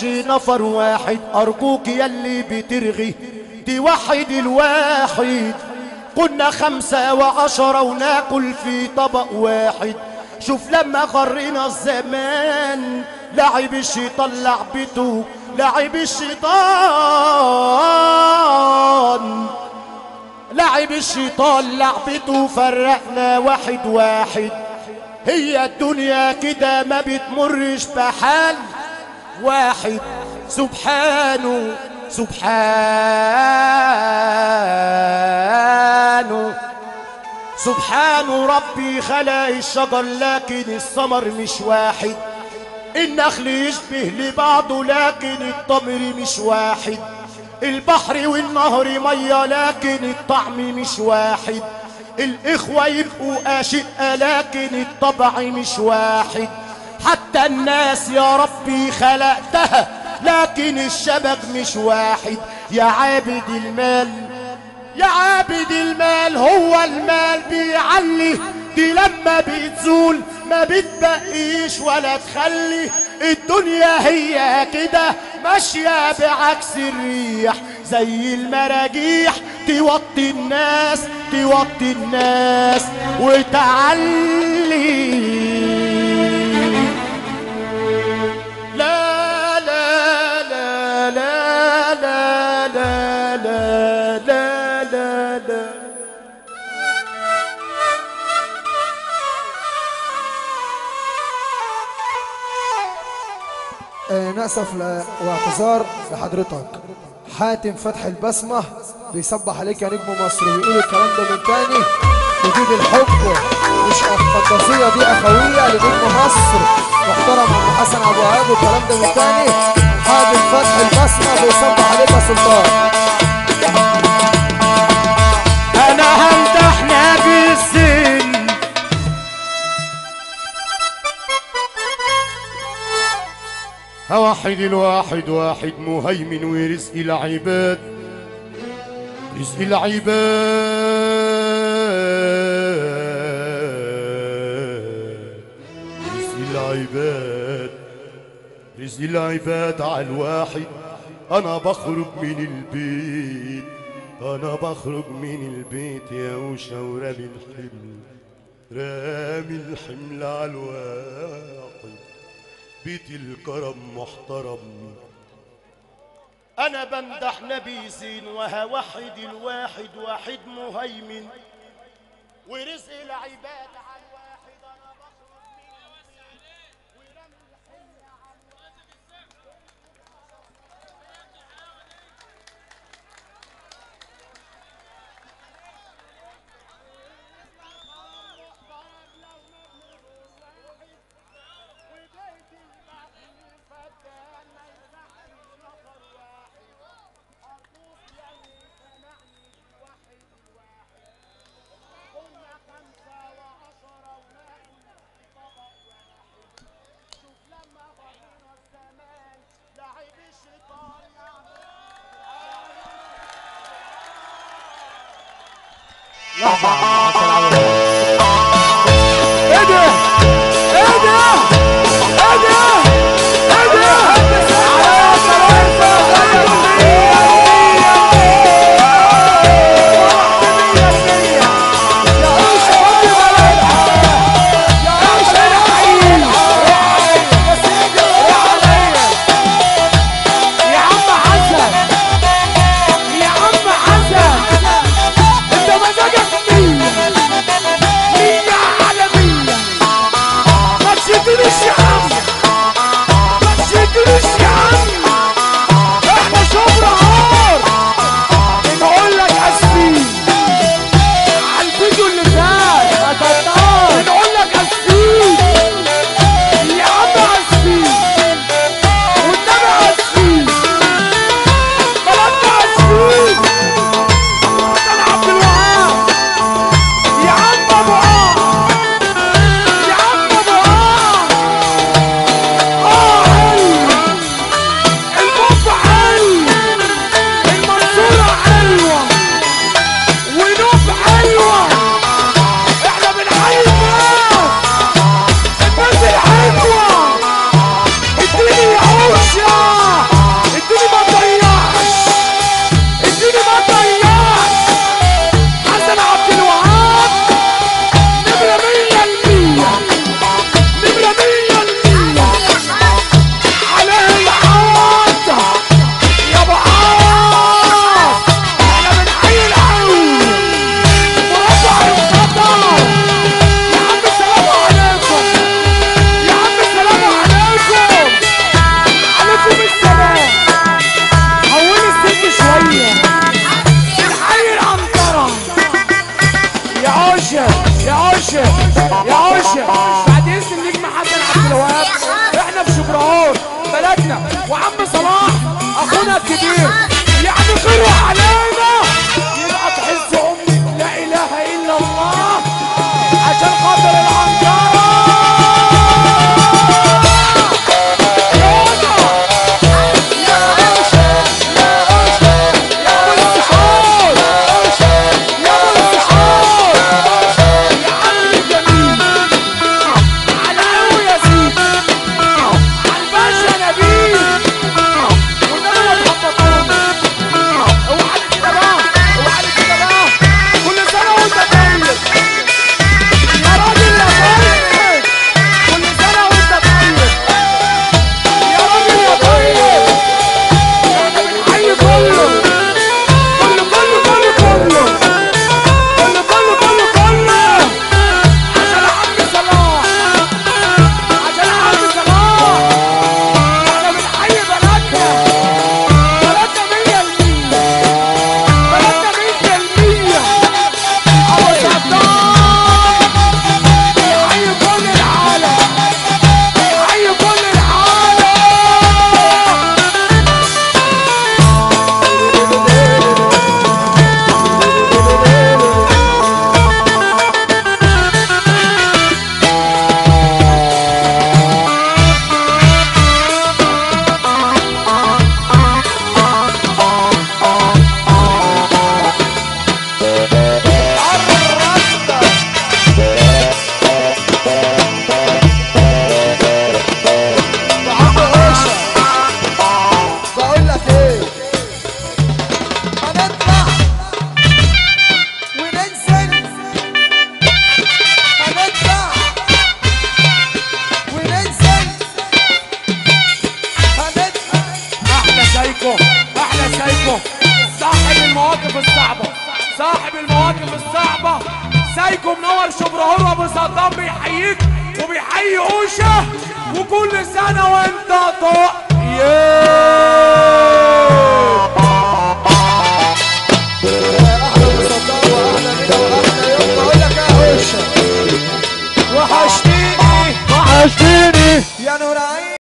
نفر واحد. أرجوك يلي بترغي توحد الواحد. كنا 5 و10 وناكل في طبق واحد. شوف لما غرنا الزمان لعب الشيطان لعبته، لعب الشيطان، لعب الشيطان لعبته، فرقنا واحد واحد. هي الدنيا كده ما بتمرش بحال واحد. سبحانه سبحانه سبحانه ربي خلق الشجر لكن الثمر مش واحد. النخل يشبه لبعضه لكن التمر مش واحد. البحر والنهر مية لكن الطعم مش واحد. الإخوة يبقوا أشقة لكن الطبع مش واحد. حتى الناس يا ربي خلقتها لكن الشبك مش واحد. يا عابد المال، يا عابد المال، هو المال بيعلي، دي لما بتزول ما بتبقيش ولا تخلي. الدنيا هي كده ماشية بعكس الريح زي المراجيح، توطي الناس، توطي الناس وتعلي. لا لا لا لا لا لا لا لا لا لا. نأسف واعتذار لحضرتك. حاتم فتح البسمة بيصبح عليك يا نجم مصر ويقول الكلام ده من تاني. وجود الحب مش فانتازية، دي أخوية لنجم مصر محترم عم حسن أبو وهاب والكلام ده من تاني. حاتم فتح البسمة بيصبح عليك يا سلطان. أنا همدح نبي السن واحد الواحد واحد مهيمن ورزق العباد، رزق العباد، رزق العباد، رزق العباد على الواحد. أنا بخرج من البيت، أنا بخرج من البيت يا وشا ورامي الحمل، رامي الحمل على الواحد. بيت الكرم محترم. أنا بمدح نبي زين وهوحد الواحد واحد مهيمن ورزق العباد على الواحد. أنا بخرج من البيت ورمي الحمل على وعم صلاح اخونا الكبير يعني خيره علينا يبقى تحس امي لا اله الا الله عشان خاطر العنجره. صاحب المواقف الصعبة سايكو منور شبرهور وابو صدام بيحييك وبيحيي اوشا وكل سنة وانت طاق احلى ابو صدام واحلى نجا واحلى يوم بقول لك يا اوشا وحشتيني يا نور